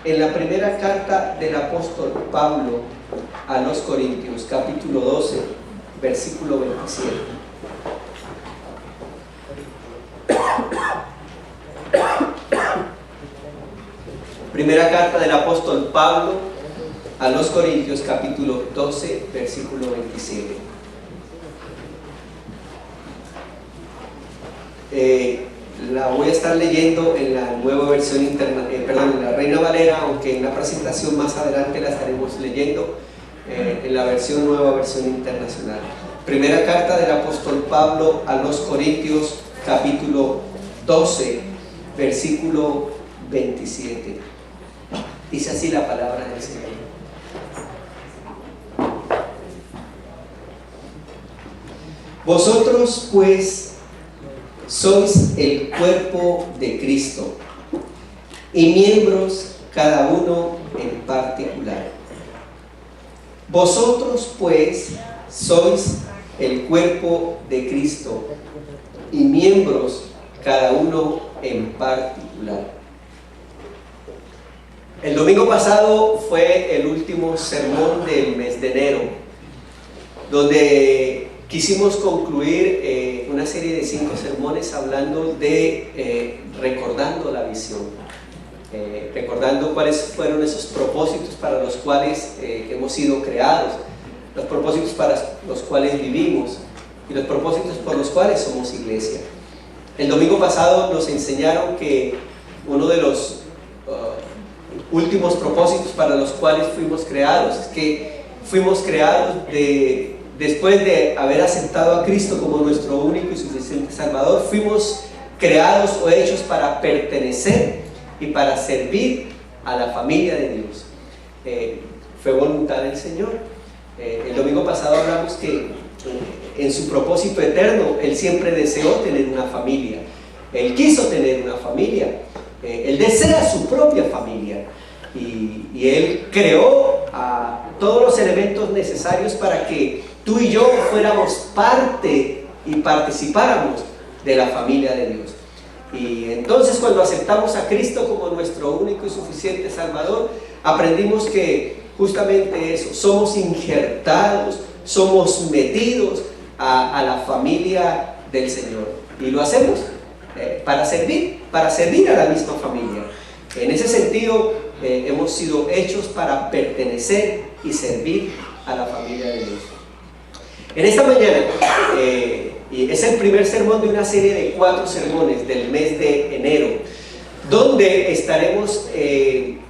en la primera carta del apóstol Pablo a los Corintios, capítulo 12, versículo 27. Primera carta del apóstol Pablo a los Corintios, capítulo 12, versículo 27. La voy a estar leyendo en la nueva versión en la Reina Valera, aunque en la presentación más adelante la estaremos leyendo en la nueva versión internacional. Primera carta del apóstol Pablo a los Corintios, capítulo 12, versículo 27. Dice así la palabra del Señor. Vosotros pues sois el cuerpo de Cristo y miembros cada uno en particular. Vosotros pues sois el cuerpo de Cristo y miembros cada uno en particular. El domingo pasado fue el último sermón del mes de enero, donde quisimos concluir una serie de 5 sermones hablando de recordando la visión, recordando cuáles fueron esos propósitos para los cuales hemos sido creados, los propósitos para los cuales vivimos y los propósitos por los cuales somos iglesia. El domingo pasado nos enseñaron que uno de los últimos propósitos para los cuales fuimos creados es que fuimos creados después de haber aceptado a Cristo como nuestro único y suficiente Salvador. Fuimos creados o hechos para pertenecer y para servir a la familia de Dios. Fue voluntad del Señor. El domingo pasado hablamos que en su propósito eterno Él siempre deseó tener una familia. Él quiso tener una familia. Él desea su propia familia. Y Él creó todos los elementos necesarios para que tú y yo fuéramos parte y participáramos de la familia de Dios. Y entonces, cuando aceptamos a Cristo como nuestro único y suficiente Salvador, aprendimos que justamente eso, somos injertados, somos metidos a la familia del Señor. Y lo hacemos para servir a la misma familia. En ese sentido, hemos sido hechos para pertenecer y servir a la familia de Dios. En esta mañana, y es el primer sermón de una serie de 4 sermones del mes de enero, donde estaremos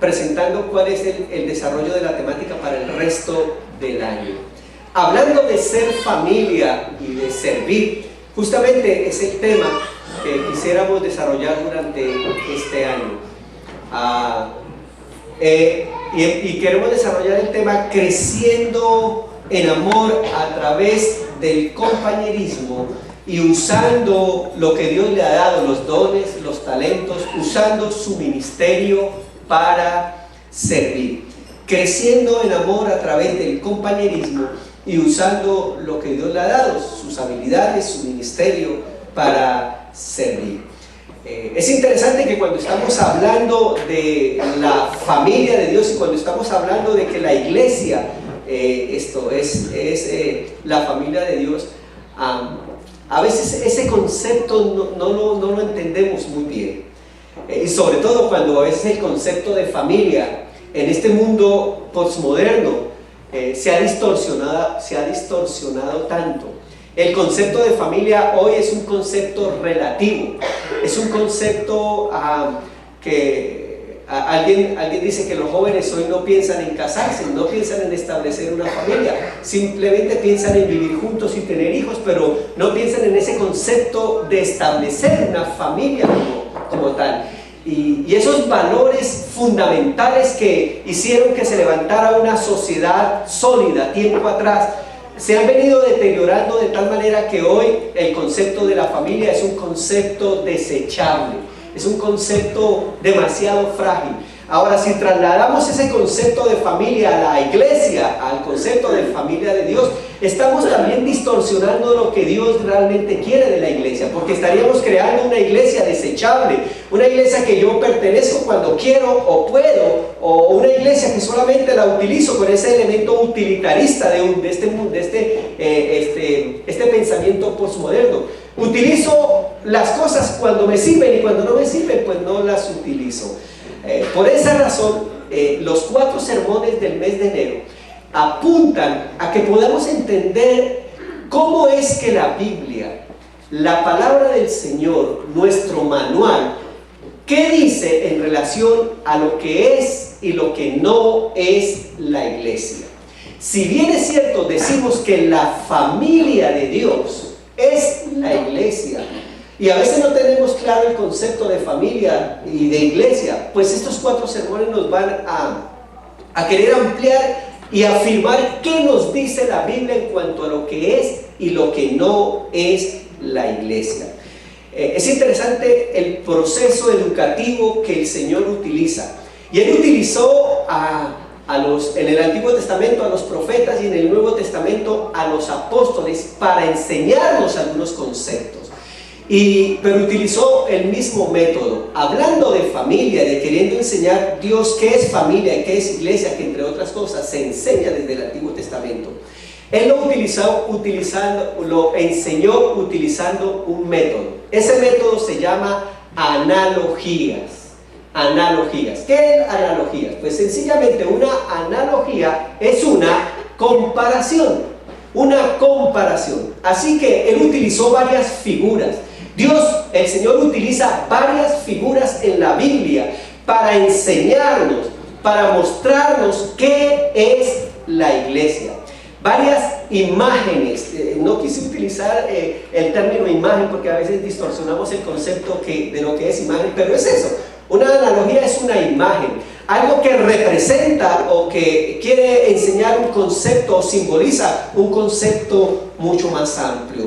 presentando cuál es el desarrollo de la temática para el resto del año. Hablando de ser familia y de servir, justamente es el tema que quisiéramos desarrollar durante este año. Y queremos desarrollar el tema creciendo en amor a través del compañerismo y usando lo que Dios le ha dado, los dones, los talentos, usando su ministerio para servir. Creciendo en amor a través del compañerismo y usando lo que Dios le ha dado, sus habilidades, su ministerio para servir. Es interesante que cuando estamos hablando de la familia de Dios y cuando estamos hablando de que la iglesia esto es la familia de Dios, a veces ese concepto no lo entendemos muy bien, y sobre todo cuando a veces el concepto de familia en este mundo postmoderno se ha distorsionado tanto. El concepto de familia hoy es un concepto relativo, es un concepto que alguien dice que los jóvenes hoy no piensan en casarse, no piensan en establecer una familia, simplemente piensan en vivir juntos y tener hijos, pero no piensan en ese concepto de establecer una familia como tal. Y esos valores fundamentales que hicieron que se levantara una sociedad sólida tiempo atrás, se han venido deteriorando de tal manera que hoy el concepto de la familia es un concepto desechable, es un concepto demasiado frágil. Ahora, si trasladamos ese concepto de familia a la iglesia, al concepto de familia de Dios, estamos también distorsionando lo que Dios realmente quiere de la iglesia, porque estaríamos creando una iglesia desechable, una iglesia que yo pertenezco cuando quiero o puedo, o una iglesia que solamente la utilizo con ese elemento utilitarista de este pensamiento postmoderno. Utilizo las cosas cuando me sirven y cuando no me sirven, pues no las utilizo. Por esa razón, los 4 sermones del mes de enero apuntan a que podamos entender cómo es que la Biblia, la palabra del Señor, nuestro manual, ¿qué dice en relación a lo que es y lo que no es la iglesia? Si bien es cierto, decimos que la familia de Dios es la iglesia, y a veces no tenemos claro el concepto de familia y de iglesia, pues estos 4 sermones nos van a querer ampliar y afirmar qué nos dice la Biblia en cuanto a lo que es y lo que no es la iglesia. Es interesante el proceso educativo que el Señor utiliza, y Él utilizó en el Antiguo Testamento a los profetas y en el Nuevo Testamento a los apóstoles para enseñarnos algunos conceptos. Pero utilizó el mismo método, hablando de familia, de queriendo enseñar Dios qué es familia y qué es iglesia, que entre otras cosas se enseña desde el Antiguo Testamento. Él lo enseñó utilizando un método. Ese método se llama analogías. Analogías. ¿Qué es analogías? Pues sencillamente una analogía es una comparación. Una comparación. Así que él utilizó varias figuras. El Señor utiliza varias figuras en la Biblia para enseñarnos, para mostrarnos qué es la iglesia. Varias imágenes. No quise utilizar el término imagen porque a veces distorsionamos el concepto de lo que es imagen, pero es eso. Una analogía es una imagen, algo que representa o que quiere enseñar un concepto o simboliza un concepto mucho más amplio.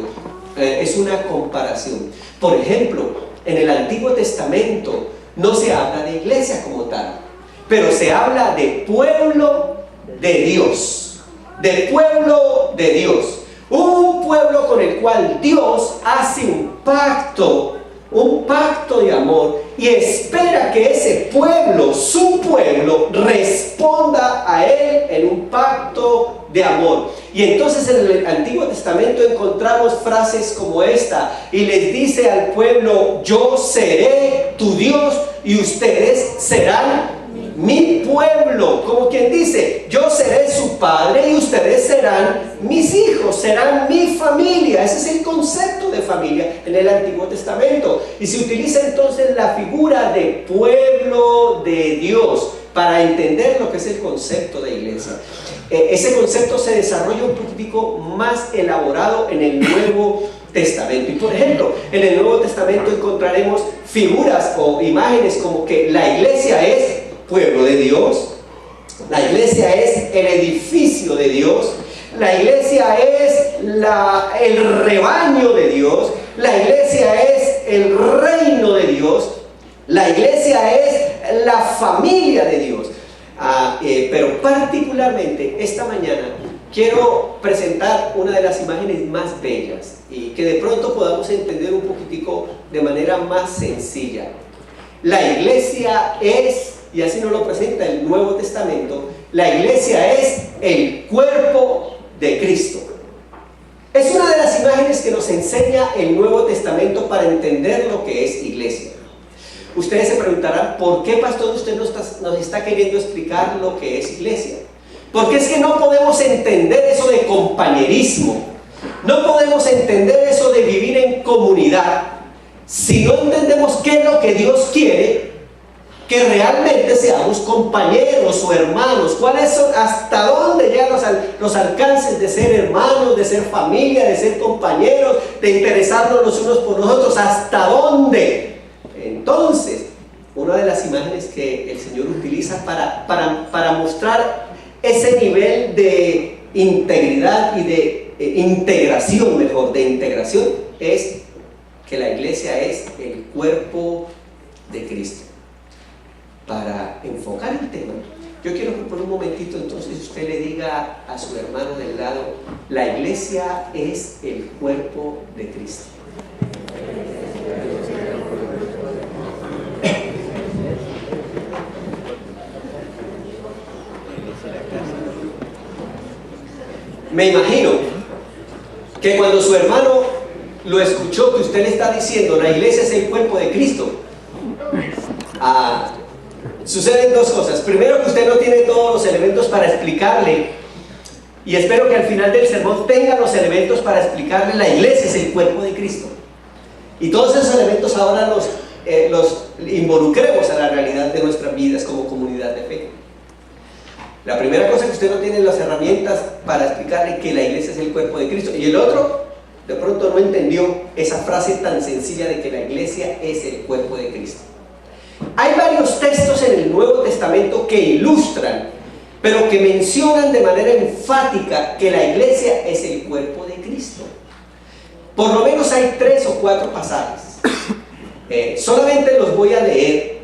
Es una comparación. Por ejemplo, en el Antiguo Testamento no se habla de iglesia como tal, pero se habla de pueblo de Dios, de pueblo de Dios, un pueblo con el cual Dios hace un pacto de amor, y espera que ese pueblo, su pueblo, responda a él en un pacto de amor. Y entonces en el Antiguo Testamento encontramos frases como esta, y les dice al pueblo: yo seré tu Dios y ustedes serán mi pueblo. Como quien dice, yo seré su padre y ustedes serán mis hijos, serán mi familia. Ese es el concepto de familia en el Antiguo Testamento, y se utiliza entonces la figura de pueblo de Dios para entender lo que es el concepto de iglesia. Ese concepto se desarrolla un poquitico más elaborado en el Nuevo Testamento. Y por ejemplo, en el Nuevo Testamento encontraremos figuras o imágenes como que la iglesia es pueblo de Dios, la iglesia es el edificio de Dios, la iglesia es el rebaño de Dios, la iglesia es el reino de Dios, la iglesia es la familia de Dios. Pero particularmente esta mañana quiero presentar una de las imágenes más bellas y que de pronto podamos entender un poquitico de manera más sencilla. La iglesia es, y así nos lo presenta el Nuevo Testamento, la iglesia es el cuerpo de Cristo. Es una de las imágenes que nos enseña el Nuevo Testamento para entender lo que es iglesia. Ustedes se preguntarán, ¿por qué, pastor, usted nos está queriendo explicar lo que es iglesia? Porque es que no podemos entender eso de compañerismo, no podemos entender eso de vivir en comunidad, si no entendemos qué es lo que Dios quiere, que realmente seamos compañeros o hermanos. ¿Cuáles son? ¿Hasta dónde llegan los alcances de ser hermanos, de ser familia, de ser compañeros, de interesarnos los unos por los otros? ¿Hasta dónde? Entonces, una de las imágenes que el Señor utiliza para mostrar ese nivel de integridad y de integración, es que la iglesia es el cuerpo de Cristo. Para enfocar el tema, yo quiero que por un momentito entonces usted le diga a su hermano del lado: la iglesia es el cuerpo de Cristo. Me imagino que cuando su hermano lo escuchó que usted le está diciendo la iglesia es el cuerpo de Cristo, suceden dos cosas. Primero, que usted no tiene todos los elementos para explicarle, y espero que al final del sermón tenga los elementos para explicarle la iglesia es el cuerpo de Cristo, y todos esos elementos ahora los involucremos a la realidad de nuestras vidas como comunidad de fe. La primera cosa, que usted no tiene las herramientas para explicarle que la iglesia es el cuerpo de Cristo, y el otro, de pronto no entendió esa frase tan sencilla de que la iglesia es el cuerpo de Cristo. Hay varios textos en el Nuevo Testamento que ilustran, pero que mencionan de manera enfática que la iglesia es el cuerpo de Cristo. Por lo menos hay 3 o 4 pasajes. Solamente los voy a leer,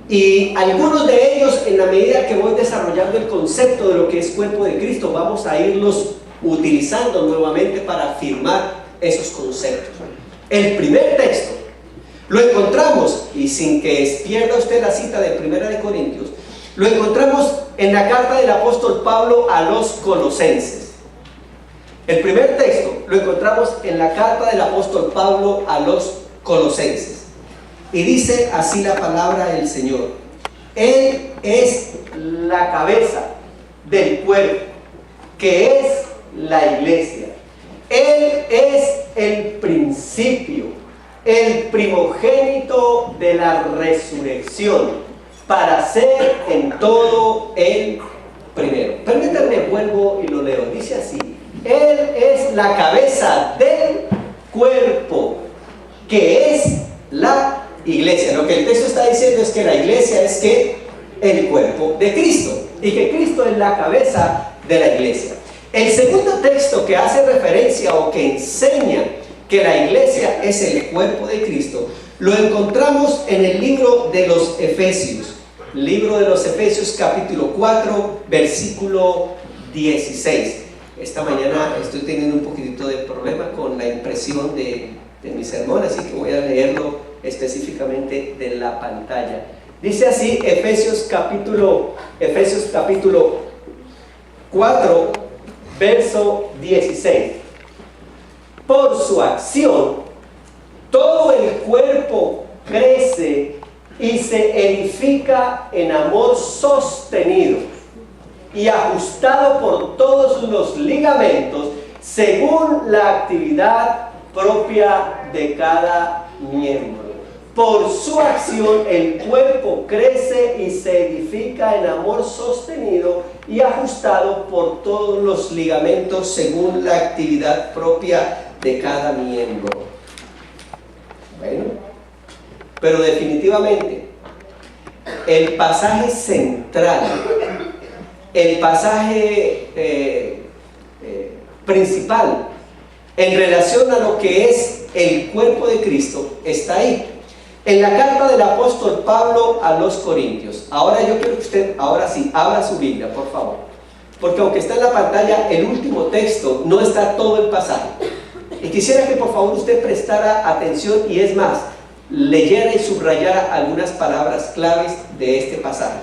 y algunos de ellos, en la medida que voy desarrollando el concepto de lo que es cuerpo de Cristo, vamos a irlos utilizando nuevamente para afirmar esos conceptos. El primer texto lo encontramos, y sin que pierda usted la cita de 1 Corintios, lo encontramos en la carta del apóstol Pablo a los Colosenses. El primer texto lo encontramos en la carta del apóstol Pablo a los Colosenses. Y dice así la palabra del Señor: Él es la cabeza del cuerpo, que es la iglesia. Él es el principio, el primogénito de la resurrección, para ser en todo el primero. Permítanme, vuelvo y lo leo. Dice así: Él es la cabeza del cuerpo, que es la iglesia. Lo que el texto está diciendo es que la iglesia es que el cuerpo de Cristo, y que Cristo es la cabeza de la iglesia. El segundo texto que hace referencia o que enseña que la iglesia es el cuerpo de Cristo lo encontramos en el libro de los Efesios. Libro de los Efesios, capítulo 4, versículo 16. Esta mañana estoy teniendo un poquitito de problema con la impresión de mi sermón, así que voy a leerlo específicamente de la pantalla. Dice así Efesios capítulo 4, verso 16. Por su acción, todo el cuerpo crece y se edifica en amor sostenido y ajustado por todos los ligamentos según la actividad propia de cada miembro. Por su acción el cuerpo crece y se edifica en amor sostenido y ajustado por todos los ligamentos según la actividad propia de cada miembro. Bueno, pero definitivamente el pasaje central, el pasaje principal en relación a lo que es el cuerpo de Cristo está ahí, en la carta del apóstol Pablo a los Corintios. Ahora yo quiero que usted, ahora sí, abra su Biblia, por favor, porque aunque está en la pantalla el último texto, no está todo el pasaje, y quisiera que por favor usted prestara atención, y es más, leyera y subrayara algunas palabras claves de este pasaje.